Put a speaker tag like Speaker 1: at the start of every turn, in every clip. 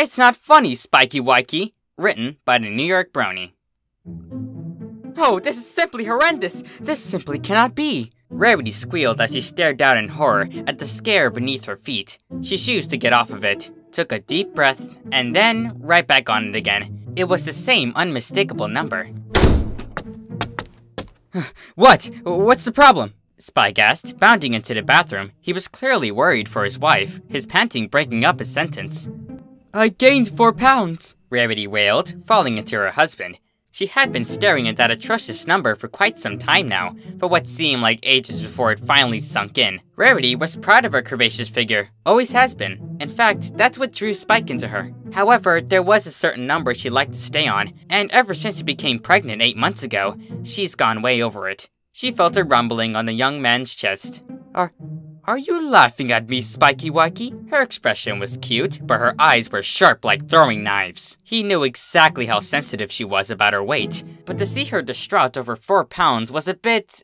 Speaker 1: It's not funny, Spikey Wikey. Written by TheNewYorkBrony. Oh, this is simply horrendous! This simply cannot be! Rarity squealed as she stared down in horror at the scare beneath her feet. She chose to get off of it, took a deep breath, and then right back on it again. It was the same unmistakable number. What? What's the problem? Spike asked, bounding into the bathroom. He was clearly worried for his wife, his panting breaking up his sentence. I gained 4 pounds, Rarity wailed, falling into her husband. She had been staring at that atrocious number for quite some time now, for what seemed like ages before it finally sunk in. Rarity was proud of her curvaceous figure, always has been. In fact, that's what drew Spike into her. However, there was a certain number she liked to stay on, and ever since she became pregnant 8 months ago, she's gone way over it. She felt a rumbling on the young man's chest. Are you laughing at me, Spikey Wikey? Her expression was cute, but her eyes were sharp like throwing knives. He knew exactly how sensitive she was about her weight, but to see her distraught over 4 pounds was a bit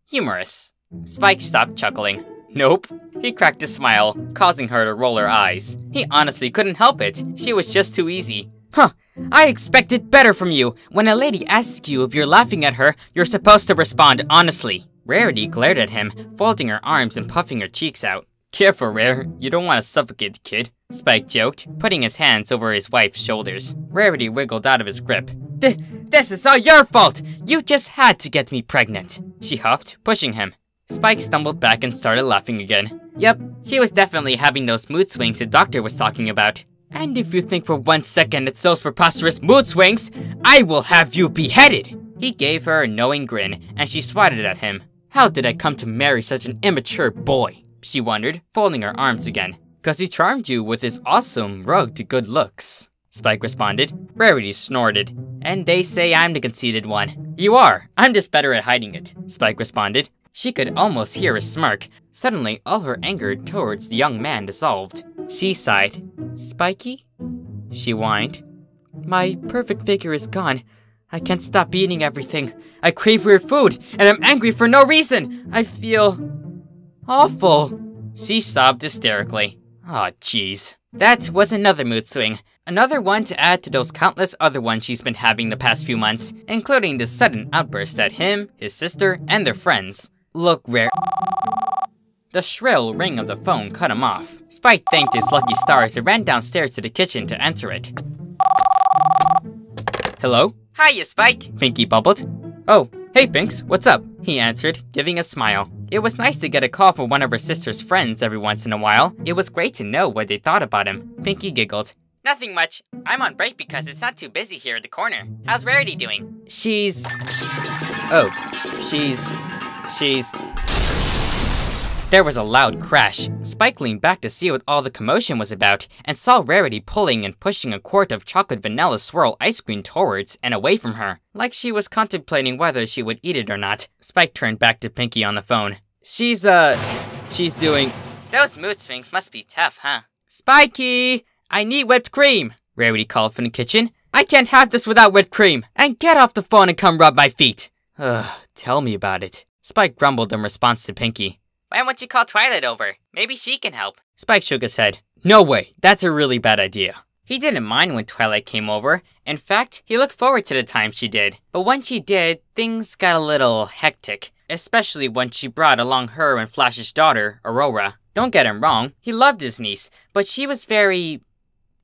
Speaker 1: humorous. Spike stopped chuckling. Nope. He cracked a smile, causing her to roll her eyes. He honestly couldn't help it. She was just too easy. Huh. I expected better from you. When a lady asks you if you're laughing at her, you're supposed to respond honestly. Rarity glared at him, folding her arms and puffing her cheeks out. Careful, Rare. You don't want to suffocate the kid, Spike joked, putting his hands over his wife's shoulders. Rarity wiggled out of his grip. This is all your fault! You just had to get me pregnant, she huffed, pushing him. Spike stumbled back and started laughing again. Yep, she was definitely having those mood swings the doctor was talking about. And if you think for 1 second it's those preposterous mood swings, I will have you beheaded! He gave her a knowing grin, and she swatted at him. How did I come to marry such an immature boy? She wondered, folding her arms again. 'Cause he charmed you with his awesome, rugged good looks, Spike responded. Rarity snorted. And they say I'm the conceited one. You are. I'm just better at hiding it, Spike responded. She could almost hear a smirk. Suddenly, all her anger towards the young man dissolved. She sighed. Spikey? She whined. My perfect figure is gone. I can't stop eating everything. I crave weird food, and I'm angry for no reason. I feel awful. She sobbed hysterically. Aw, jeez. That was another mood swing. Another one to add to those countless other ones she's been having the past few months, including this sudden outburst at him, his sister, and their friends. Look, Rare. The shrill ring of the phone cut him off. Spike thanked his lucky stars and ran downstairs to the kitchen to answer it. Hello? Hiya, Spike, Pinky bubbled. Oh, hey Pinks, what's up? He answered, giving a smile. It was nice to get a call from one of her sister's friends every once in a while. It was great to know what they thought about him. Pinky giggled. Nothing much. I'm on break because it's not too busy here at the corner. How's Rarity doing? She's... There was a loud crash. Spike leaned back to see what all the commotion was about, and saw Rarity pulling and pushing a quart of chocolate vanilla swirl ice cream towards and away from her, like she was contemplating whether she would eat it or not. Spike turned back to Pinky on the phone. She's doing... Those mood swings must be tough, huh? Spikey! I need whipped cream! Rarity called from the kitchen. I can't have this without whipped cream! And get off the phone and come rub my feet! Ugh, tell me about it. Spike grumbled in response to Pinky. Why won't you call Twilight over? Maybe she can help. Spike shook his head. No way, that's a really bad idea. He didn't mind when Twilight came over. In fact, he looked forward to the time she did. But when she did, things got a little hectic. Especially when she brought along her and Flash's daughter, Aurora. Don't get him wrong, he loved his niece, but she was very...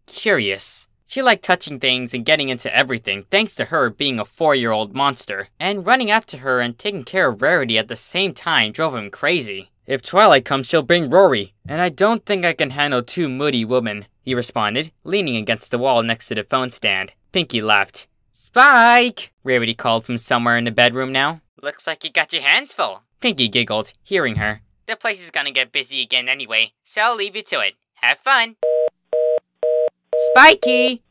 Speaker 1: curious. She liked touching things and getting into everything, thanks to her being a 4-year-old monster. And running after her and taking care of Rarity at the same time drove him crazy. If Twilight comes, she'll bring Rory, and I don't think I can handle 2 moody women, he responded, leaning against the wall next to the phone stand. Pinky laughed. Spike! Rarity called from somewhere in the bedroom now. Looks like you got your hands full. Pinky giggled, hearing her. The place is gonna get busy again anyway, so I'll leave you to it. Have fun! Spikey!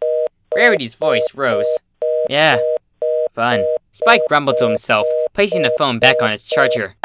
Speaker 1: Rarity's voice rose. Yeah, fun. Spike grumbled to himself, placing the phone back on its charger.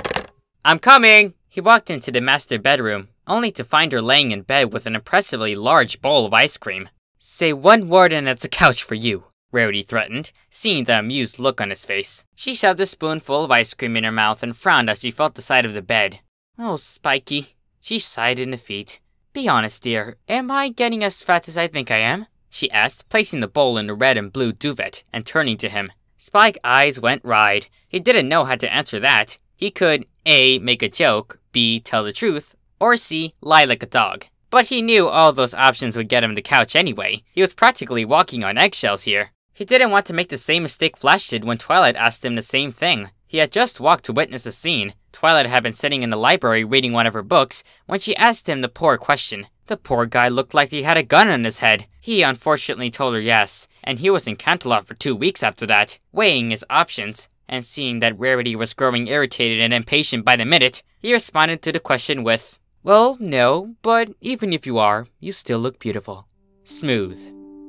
Speaker 1: I'm coming! He walked into the master bedroom, only to find her laying in bed with an impressively large bowl of ice cream. Say one word and it's a couch for you, Rarity threatened, seeing the amused look on his face. She shoved a spoonful of ice cream in her mouth and frowned as she felt the side of the bed. Oh, Spikey. She sighed in defeat. Be honest, dear. Am I getting as fat as I think I am? she asked, placing the bowl in the red and blue duvet and turning to him. Spike's eyes went wide. He didn't know how to answer that. He could A. make a joke, B. tell the truth, or C. lie like a dog. But he knew all those options would get him the couch anyway. He was practically walking on eggshells here. He didn't want to make the same mistake Flash did when Twilight asked him the same thing. He had just walked to witness the scene. Twilight had been sitting in the library reading one of her books when she asked him the poor question. The poor guy looked like he had a gun on his head. He unfortunately told her yes, and he was in Canterlot for 2 weeks after that, weighing his options. And seeing that Rarity was growing irritated and impatient by the minute, he responded to the question with, "Well, no, but even if you are, you still look beautiful." Smooth.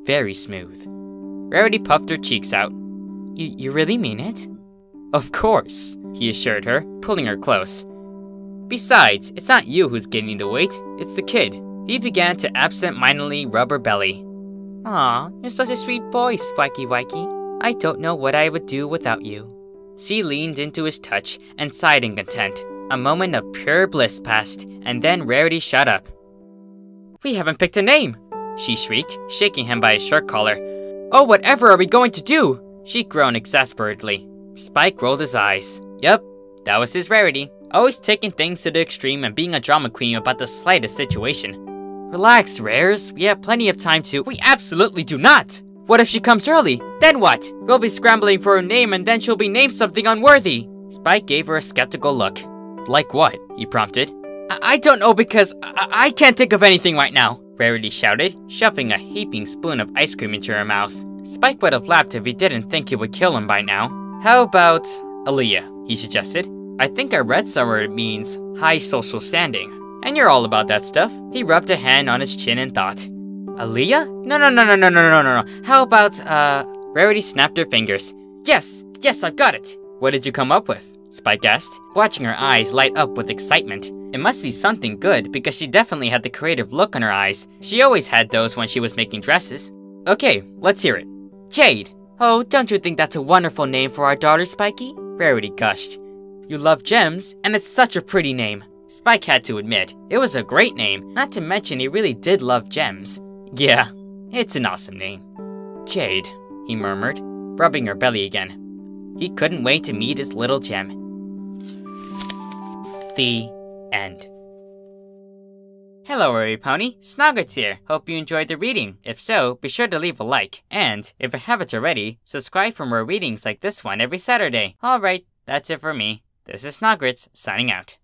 Speaker 1: Very smooth. Rarity puffed her cheeks out. You really mean it?" "Of course," he assured her, pulling her close. "Besides, it's not you who's gaining the weight, it's the kid." He began to absent-mindedly rub her belly. "Aw, you're such a sweet boy, Spikey Wikey. I don't know what I would do without you." She leaned into his touch and sighed in content. A moment of pure bliss passed, and then Rarity shut up. "We haven't picked a name!" she shrieked, shaking him by his shirt collar. "Oh, whatever are we going to do?" She groaned exasperately. Spike rolled his eyes. Yup, that was his Rarity. Always taking things to the extreme and being a drama queen about the slightest situation. "Relax, Rares. We have plenty of time to—" "We absolutely do not! What if she comes early? Then what? We'll be scrambling for her name and then she'll be named something unworthy." Spike gave her a skeptical look. "Like what?" he prompted. I don't know because I can't think of anything right now," Rarity shouted, shoving a heaping spoon of ice cream into her mouth. Spike would have laughed if he didn't think it would kill him by now. "How about Aaliyah?" he suggested. "I think I read somewhere it means high social standing. And you're all about that stuff." He rubbed a hand on his chin and thought. "Aaliyah? No. How about, Rarity snapped her fingers. Yes, I've got it." "What did you come up with?" Spike asked, watching her eyes light up with excitement. It must be something good because she definitely had the creative look in her eyes. She always had those when she was making dresses. "Okay, let's hear it." "Jade." "Oh, don't you think that's a wonderful name for our daughter, Spikey?" Rarity gushed. "You love gems, and it's such a pretty name." Spike had to admit, it was a great name, not to mention he really did love gems. "Yeah, it's an awesome name." "Jade," he murmured, rubbing her belly again. He couldn't wait to meet his little gem. The end. Hello, Rarity Pony. Snogwritts here. Hope you enjoyed the reading. If so, be sure to leave a like. And, if you haven't already, subscribe for more readings like this one every Saturday. Alright, that's it for me. This is Snogwritts, signing out.